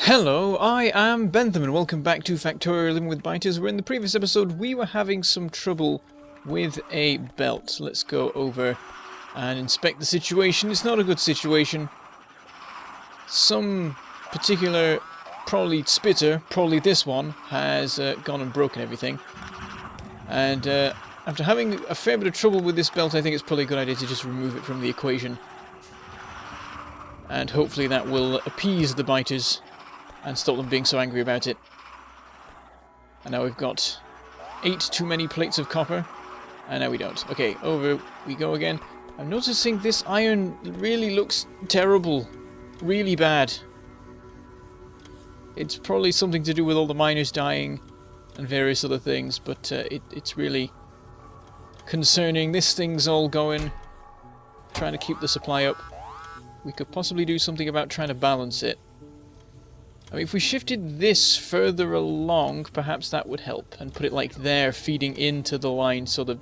Hello, I am Bentham and welcome back to Factorio Living with Biters, where in the previous episode we were having some trouble with a belt. Let's go over and inspect the situation. It's not a good situation. Some particular, probably spitter, probably this one, has gone and broken everything. And after having a fair bit of trouble with this belt, I think it's probably a good idea to just remove it from the equation. And hopefully that will appease the biters and stop them being so angry about it. And now we've got 8 too many plates of copper, and now we don't. Okay, over we go again. I'm noticing this iron really looks terrible. Really bad. It's probably something to do with all the miners dying and various other things, but it's really concerning. This thing's all going, trying to keep the supply up. We could possibly do something about trying to balance it. I mean, if we shifted this further along, perhaps that would help. And put it like there, feeding into the line so the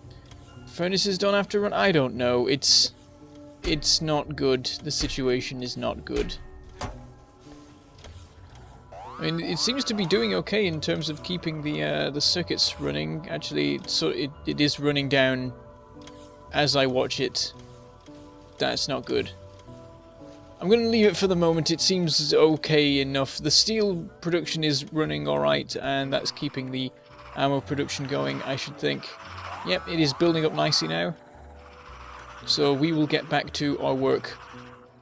furnaces don't have to run. I don't know. It's not good. The situation is not good. I mean, it seems to be doing okay in terms of keeping the circuits running. Actually, so it is running down as I watch it. That's not good. I'm going to leave it for the moment. It seems okay enough. The steel production is running alright, and that's keeping the ammo production going, I should think. Yep, it is building up nicely now. So we will get back to our work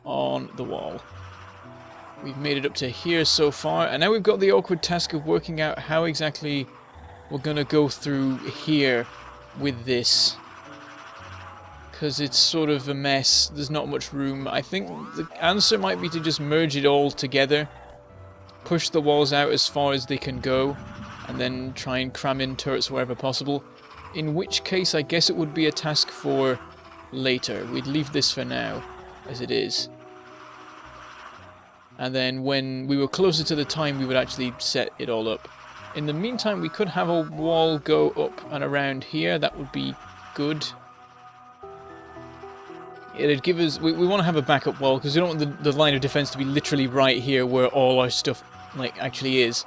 on the wall. We've made it up to here so far, and now we've got the awkward task of working out how exactly we're going to go through here with this. Because it's sort of a mess. There's not much room. I think the answer might be to just merge it all together. Push the walls out as far as they can go. And then try and cram in turrets wherever possible. In which case, I guess it would be a task for later. We'd leave this for now, as it is. And then when we were closer to the time, we would actually set it all up. In the meantime, we could have a wall go up and around here. That would be good. It'd give us... We want to have a backup wall, because we don't want the line of defense to be literally right here where all our stuff actually is.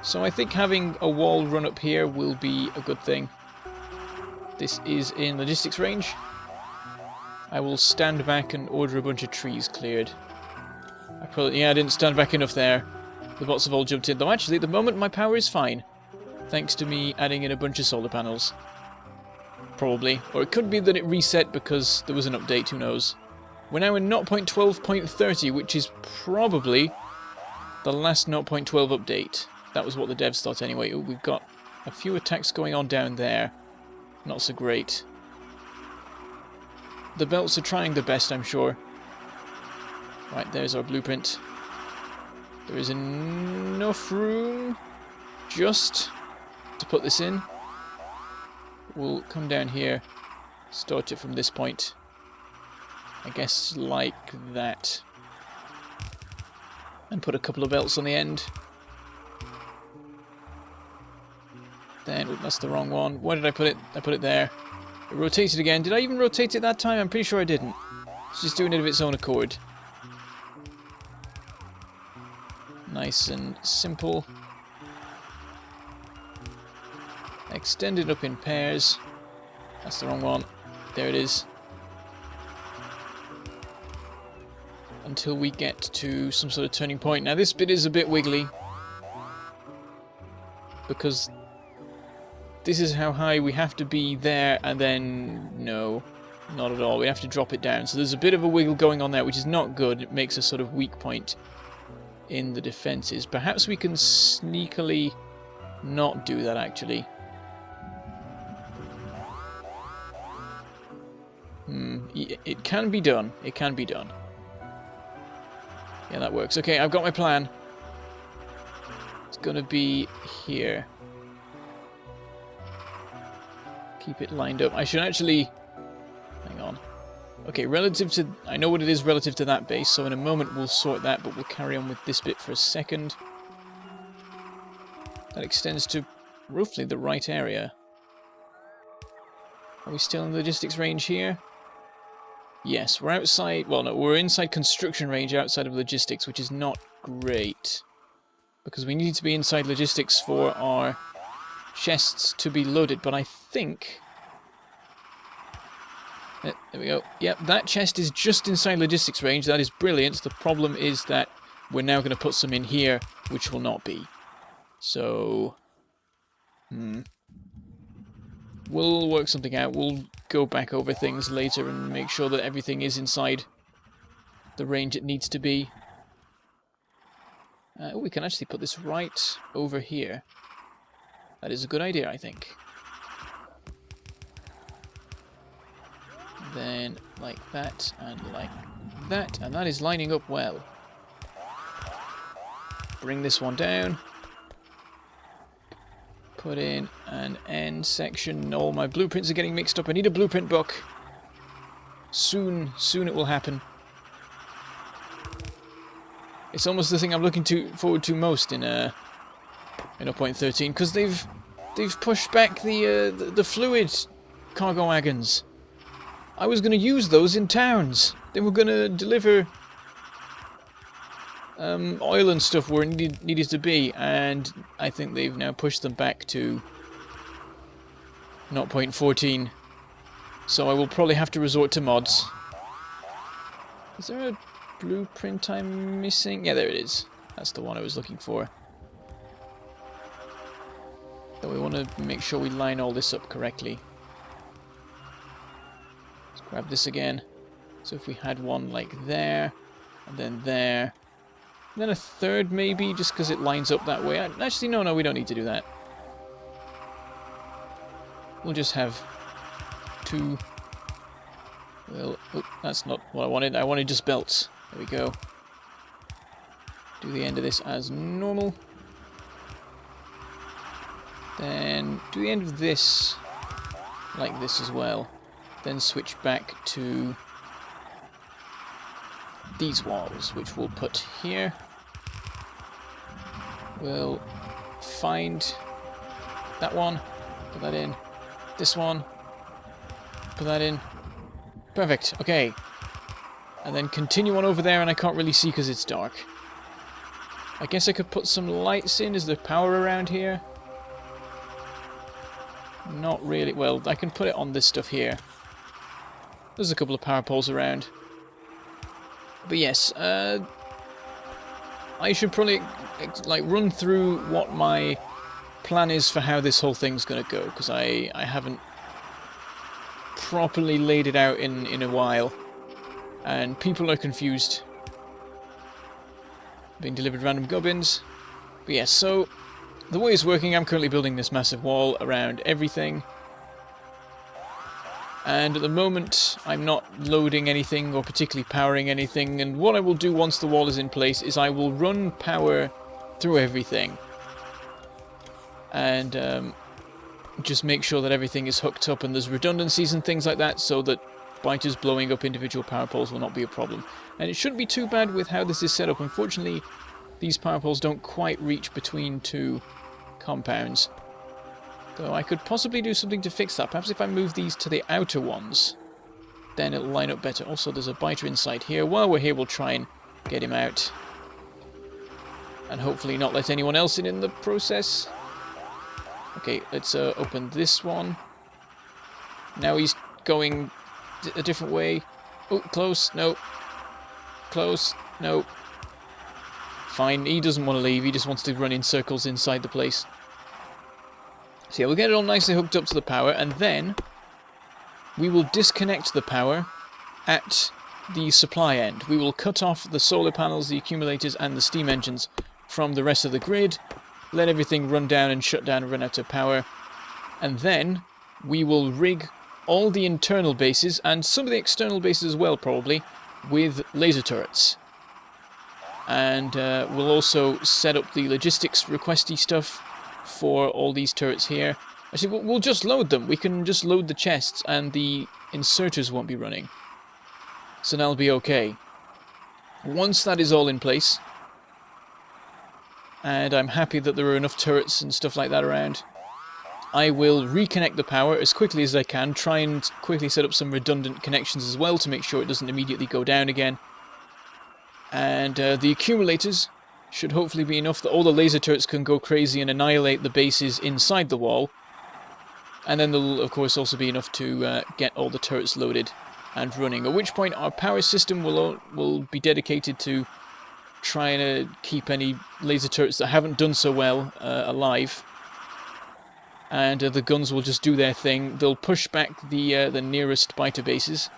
So I think having a wall run up here will be a good thing. This is in logistics range. I will stand back and order a bunch of trees cleared. I didn't stand back enough there. The bots have all jumped in. Though actually, at the moment, my power is fine. Thanks to me adding in a bunch of solar panels. Probably. Or it could be that it reset because there was an update, who knows. We're now in 0.12.30, which is probably the last 0.12 update. That was what the devs thought anyway. Ooh, we've got a few attacks going on down there. Not so great. The belts are trying their best, I'm sure. Right, there's our blueprint. There is enough room just to put this in. We'll come down here, start it from this point. I guess like that. And put a couple of belts on the end. Then, that's the wrong one. Where did I put it? I put it there. It rotated again. Did I even rotate it that time? I'm pretty sure I didn't. It's just doing it of its own accord. Nice and simple. Extend it up in pairs. That's the wrong one. There it is. Until we get to some sort of turning point. Now this bit is a bit wiggly. Because this is how high we have to be there, and then no, not at all. We have to drop it down. So there's a bit of a wiggle going on there, which is not good. It makes a sort of weak point in the defenses. Perhaps we can sneakily not do that actually. It can be done. It can be done. Yeah, that works. Okay, I've got my plan. It's gonna be here. Keep it lined up. I should actually... Hang on. Okay, relative to... I know what it is relative to that base, so in a moment we'll sort that, but we'll carry on with this bit for a second. That extends to roughly the right area. Are we still in logistics range here? Yes, we're outside... Well, no, we're inside construction range outside of logistics, which is not great. Because we need to be inside logistics for our chests to be loaded, but I think... There we go. Yep, that chest is just inside logistics range. That is brilliant. The problem is that we're now going to put some in here, which will not be. So... We'll work something out. We'll go back over things later and make sure that everything is inside the range it needs to be. We can actually put this right over here. That is a good idea, I think. Then like that, and that is lining up well. Bring this one down. Put in an end section. All my blueprints are getting mixed up. I need a blueprint book. Soon it will happen. It's almost the thing I'm looking forward to most in 0.13, because they've pushed back the fluid cargo wagons. I was going to use those in towns. They were going to deliver oil and stuff where it needed to be, and I think they've now pushed them back to 0.14. So I will probably have to resort to mods. Is there a blueprint I'm missing? Yeah, there it is. That's the one I was looking for. Though we want to make sure we line all this up correctly. Let's grab this again. So if we had one like there, and then there, and then a third maybe, just because it lines up that way. Actually, no, we don't need to do that. We'll just have two. Well, oh, that's not what I wanted. I wanted just belts. There we go. Do the end of this as normal. Then do the end of this like this as well. Then switch back to these walls, which we'll put here. We'll find that one, put that in. This one, put that in. Perfect, okay. And then continue on over there, and I can't really see because it's dark. I guess I could put some lights in. Is there power around here? Not really. Well, I can put it on this stuff here. There's a couple of power poles around. But yes, I should probably like run through what my plan is for how this whole thing's going to go, because I haven't properly laid it out in a while, and people are confused. Being delivered random gubbins. But yes, so the way it's working, I'm currently building this massive wall around everything. And at the moment, I'm not loading anything or particularly powering anything. And what I will do once the wall is in place is I will run power through everything. And just make sure that everything is hooked up and there's redundancies and things like that, so that biters blowing up individual power poles will not be a problem. And it shouldn't be too bad with how this is set up. Unfortunately, these power poles don't quite reach between two compounds. Though I could possibly do something to fix that. Perhaps if I move these to the outer ones, then it'll line up better. Also, there's a biter inside here. While we're here, we'll try and get him out. And hopefully not let anyone else in the process. Okay, let's open this one. Now he's going a different way. Oh, close. No. Close. No. Fine. He doesn't want to leave. He just wants to run in circles inside the place. So yeah, we'll get it all nicely hooked up to the power, and then we will disconnect the power at the supply end. We will cut off the solar panels, the accumulators, and the steam engines from the rest of the grid, let everything run down and shut down and run out of power, and then we will rig all the internal bases, and some of the external bases as well, probably, with laser turrets. And we'll also set up the logistics requesty stuff for all these turrets here. Actually, we'll just load them. We can just load the chests and the inserters won't be running. So that'll be okay. Once that is all in place, and I'm happy that there are enough turrets and stuff like that around, I will reconnect the power as quickly as I can, try and quickly set up some redundant connections as well to make sure it doesn't immediately go down again. And the accumulators should hopefully be enough that all the laser turrets can go crazy and annihilate the bases inside the wall. And then there'll, of course, also be enough to get all the turrets loaded and running, at which point our power system will be dedicated to trying to keep any laser turrets that haven't done so well alive. And the guns will just do their thing. They'll push back the nearest biter bases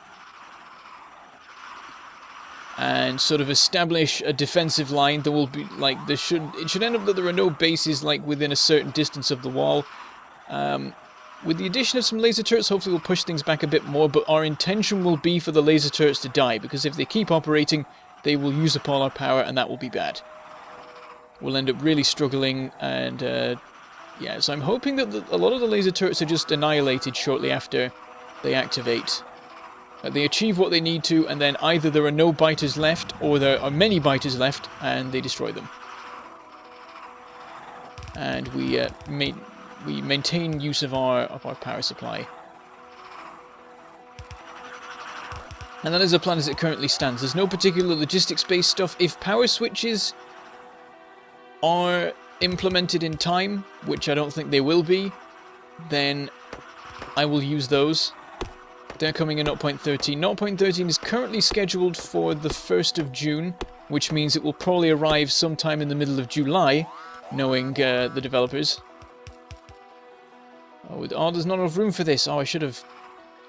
and sort of establish a defensive line. There will be, like, it should end up that there are no bases, like, within a certain distance of the wall. With the addition of some laser turrets, hopefully we'll push things back a bit more, but our intention will be for the laser turrets to die, because if they keep operating, they will use up all our power, and that will be bad. We'll end up really struggling, and yeah, so I'm hoping that a lot of the laser turrets are just annihilated shortly after they activate. They achieve what they need to, and then either there are no biters left, or there are many biters left, and they destroy them. And we maintain use of our power supply. And that is the plan as it currently stands. There's no particular logistics-based stuff. If power switches are implemented in time, which I don't think they will be, then I will use those. They're coming in 0.13. 0.13 is currently scheduled for the 1st of June, which means it will probably arrive sometime in the middle of July, knowing the developers. Oh, there's not enough room for this. Oh, I should have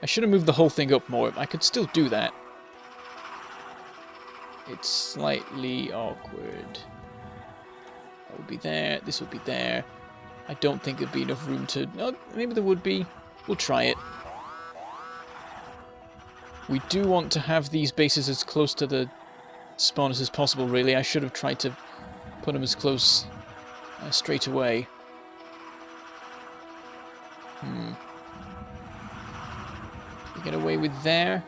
moved the whole thing up more. I could still do that. It's slightly awkward. That would be there. This would be there. I don't think there'd be enough room to... No, maybe there would be. We'll try it. We do want to have these bases as close to the spawners as possible, really. I should have tried to put them as close straight away. We get away with there.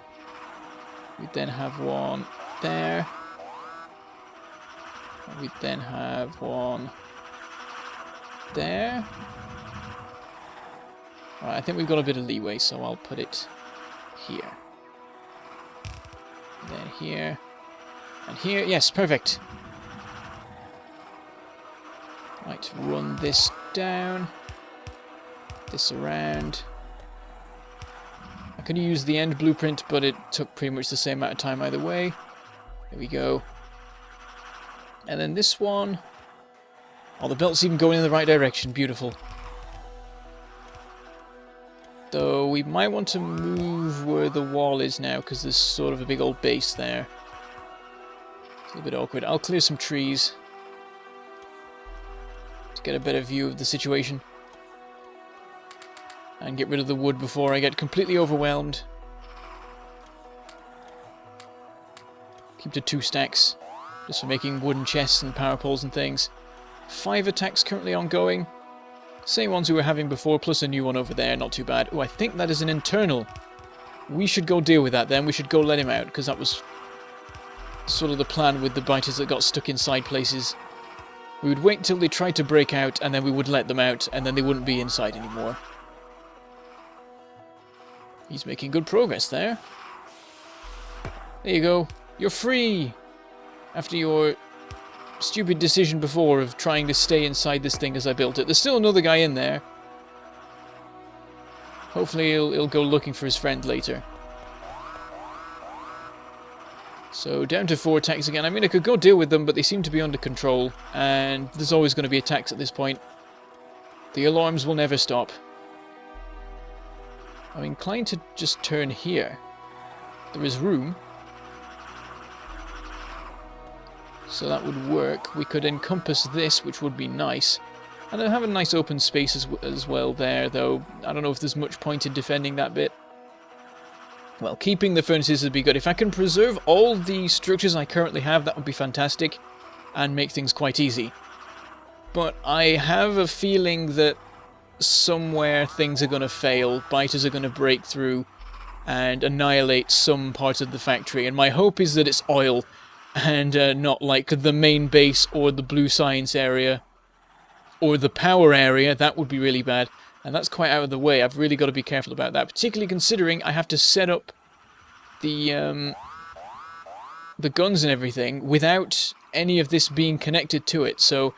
We then have one there. We then have one there. Alright, I think we've got a bit of leeway, so I'll put it here. Then here. And here. Yes, perfect. Right, run this down. This around. I could have used the end blueprint, but it took pretty much the same amount of time either way. There we go. And then this one. Oh, the belt's even going in the right direction. Beautiful. Though we might want to move where the wall is now, because there's sort of a big old base there. It's a little bit awkward. I'll clear some trees to get a better view of the situation. And get rid of the wood before I get completely overwhelmed. Keep to 2 stacks, just for making wooden chests and power poles and things. 5 attacks currently ongoing. Same ones we were having before, plus a new one over there, not too bad. Oh, I think that is an internal. We should go deal with that then. We should go let him out, because that was sort of the plan with the biters that got stuck inside places. We would wait till they tried to break out, and then we would let them out, and then they wouldn't be inside anymore. He's making good progress there. There you go. You're free! After your stupid decision before of trying to stay inside this thing as I built it. There's still another guy in there. Hopefully he'll go looking for his friend later. So down to 4 attacks again. I mean, I could go deal with them, but they seem to be under control. And there's always going to be attacks at this point. The alarms will never stop. I'm inclined to just turn here. There is room. So that would work. We could encompass this, which would be nice. And then have a nice open space as well there, though I don't know if there's much point in defending that bit. Well, keeping the furnaces would be good. If I can preserve all the structures I currently have, that would be fantastic. And make things quite easy. But I have a feeling that somewhere things are going to fail, biters are going to break through and annihilate some part of the factory, and my hope is that it's oil and not like the main base or the blue science area or the power area. That would be really bad, and that's quite out of the way. I've really got to be careful about that, particularly considering I have to set up the guns and everything without any of this being connected to it, so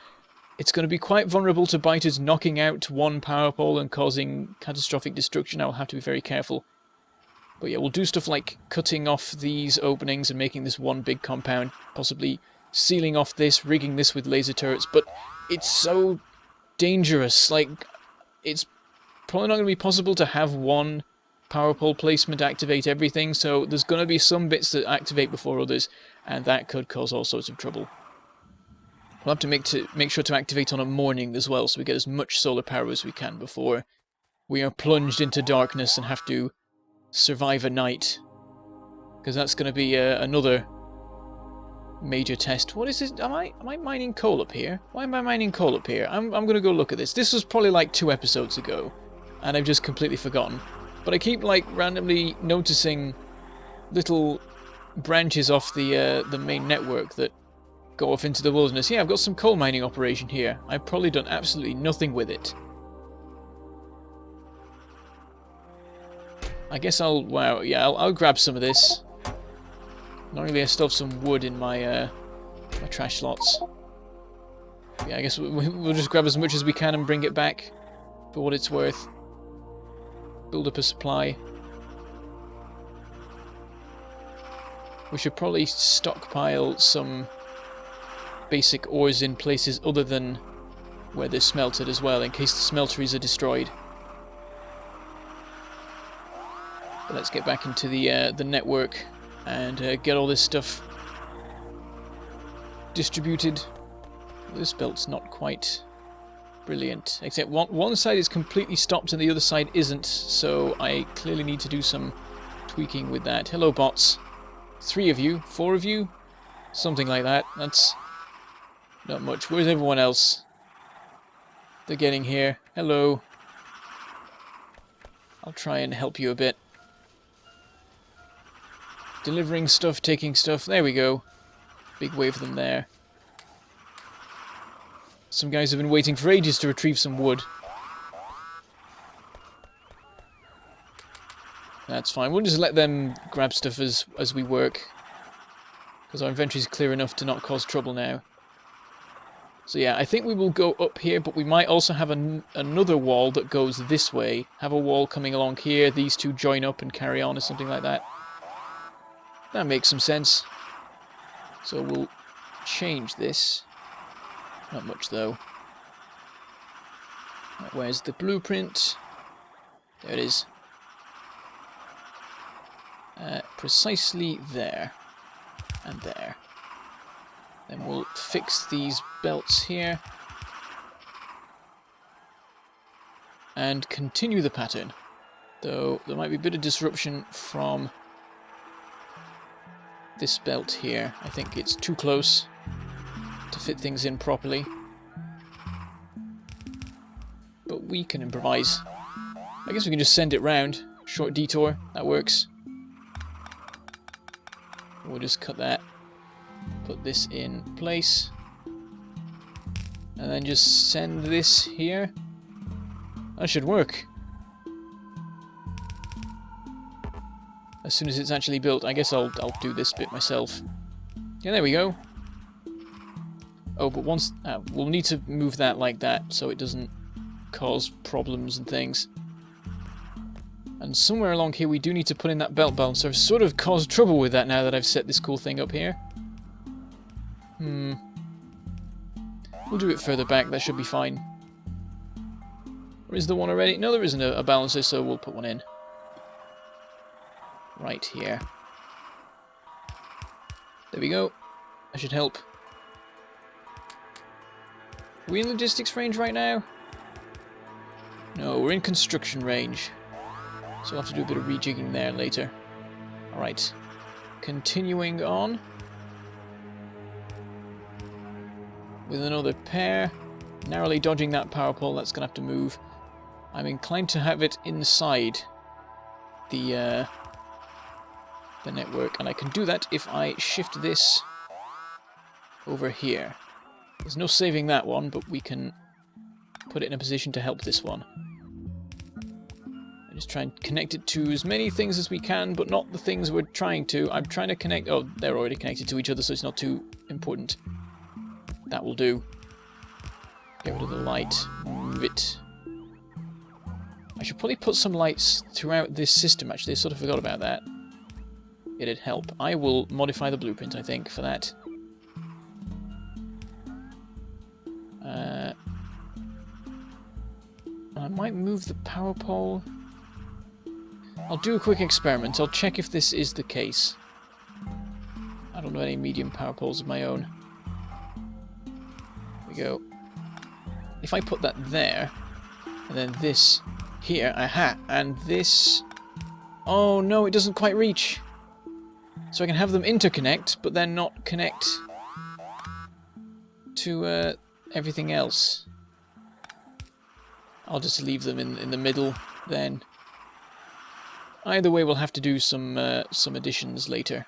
it's going to be quite vulnerable to biters knocking out one power pole and causing catastrophic destruction. I'll have to be very careful. But yeah, we'll do stuff like cutting off these openings and making this one big compound, possibly sealing off this, rigging this with laser turrets, but it's so dangerous. Like, it's probably not going to be possible to have one power pole placement activate everything, so there's going to be some bits that activate before others, and that could cause all sorts of trouble. We'll have to make sure to activate on a morning as well, so we get as much solar power as we can before we are plunged into darkness and have to survive a night. Because that's going to be another major test. What is this? Am I mining coal up here? Why am I mining coal up here? I'm going to go look at this. This was probably like 2 episodes ago, and I've just completely forgotten. But I keep like randomly noticing little branches off the main network that go off into the wilderness. Yeah, I've got some coal mining operation here. I've probably done absolutely nothing with it. I guess I'll grab some of this. Not really, I still have some wood in my my trash slots. Yeah, I guess we'll just grab as much as we can and bring it back for what it's worth. Build up a supply. We should probably stockpile some basic ores in places other than where they're smelted as well, in case the smelteries are destroyed. But let's get back into the network and get all this stuff distributed. This belt's not quite brilliant, except one side is completely stopped and the other side isn't, so I clearly need to do some tweaking with that. Hello, bots. 3 of you? 4 of you? Something like that. That's not much. Where's everyone else? They're getting here. Hello. I'll try and help you a bit. Delivering stuff, taking stuff. There we go. Big wave of them there. Some guys have been waiting for ages to retrieve some wood. That's fine. We'll just let them grab stuff as we work, because our inventory's clear enough to not cause trouble now. So yeah, I think we will go up here, but we might also have another wall that goes this way. Have a wall coming along here, these two join up and carry on or something like that. That makes some sense. So we'll change this. Not much though. Where's the blueprint? There it is. Precisely there. And there. Then we'll fix these belts here. And continue the pattern. Though there might be a bit of disruption from this belt here. I think it's too close to fit things in properly. But we can improvise. I guess we can just send it round. Short detour, that works. We'll just cut that. Put this in place. And then just send this here. That should work. As soon as it's actually built, I guess I'll do this bit myself. Yeah, there we go. Oh, but once... we'll need to move that like that, so it doesn't cause problems and things. And somewhere along here we do need to put in that belt balancer. I've sort of caused trouble with that now that I've set this cool thing up here. We'll do it further back, that should be fine. Or is there one already? No, there isn't a balancer, so we'll put one in. Right here. There we go. That should help. Are we in logistics range right now? No, we're in construction range. So we'll have to do a bit of rejigging there later. Alright. Continuing on. With another pair. Narrowly dodging that power pole, that's going to have to move. I'm inclined to have it inside the network, and I can do that if I shift this over here. There's no saving that one, but we can put it in a position to help this one. Just try and connect it to as many things as we can, but not the things we're trying to. I'm trying to connect... Oh, they're already connected to each other, so it's not too important. That will do. Get rid of the light. Move it. I should probably put some lights throughout this system, actually. I sort of forgot about that. It'd help. I will modify the blueprint, I think, for that. I might move the power pole. I'll do a quick experiment. I'll check if this is the case. I don't know any medium power poles of my own. There we go. If I put that there, and then this here, aha, and this... Oh no, it doesn't quite reach. So I can have them interconnect, but then not connect to everything else. I'll just leave them in the middle then. Either way, we'll have to do some additions later.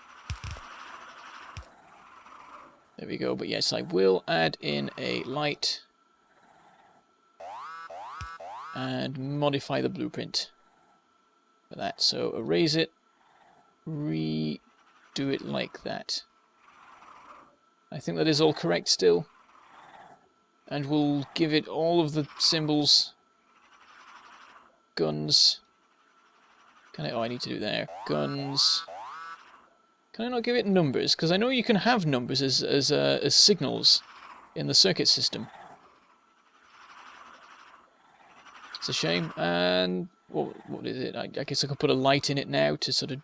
There we go. But yes, I will add in a light and modify the blueprint for that. So erase it, redo it like that. I think that is all correct still. And we'll give it all of the symbols. Guns. Can I? Oh, I need to do there. Guns. Can I not give it numbers? Because I know you can have numbers as signals in the circuit system. It's a shame. And what is it? I guess I could put a light in it now to sort of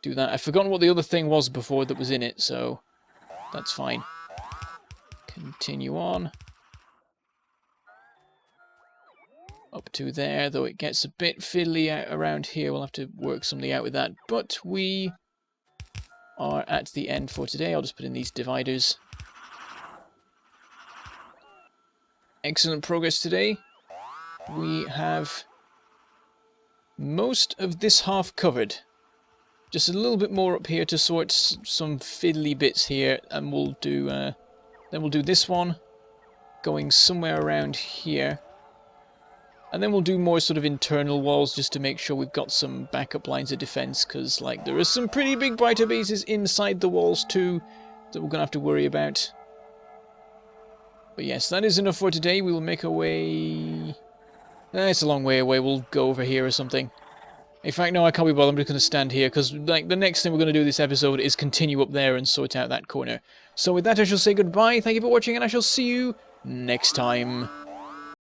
do that. I've forgotten what the other thing was before that was in it, so that's fine. Continue on. Up to there, though it gets a bit fiddly out around here. We'll have to work something out with that. But we are at the end for today. I'll just put in these dividers. Excellent progress today. We have most of this half covered. Just a little bit more up here to sort some fiddly bits here, and we'll do then we'll do this one going somewhere around here. And then we'll do more sort of internal walls just to make sure we've got some backup lines of defense, because like there are some pretty big biter bases inside the walls too that we're going to have to worry about. But yes, that is enough for today. We will make our way... it's a long way away. We'll go over here or something. In fact, no, I can't be bothered. I'm just going to stand here, because like the next thing we're going to do this episode is continue up there and sort out that corner. So with that, I shall say goodbye. Thank you for watching, and I shall see you next time.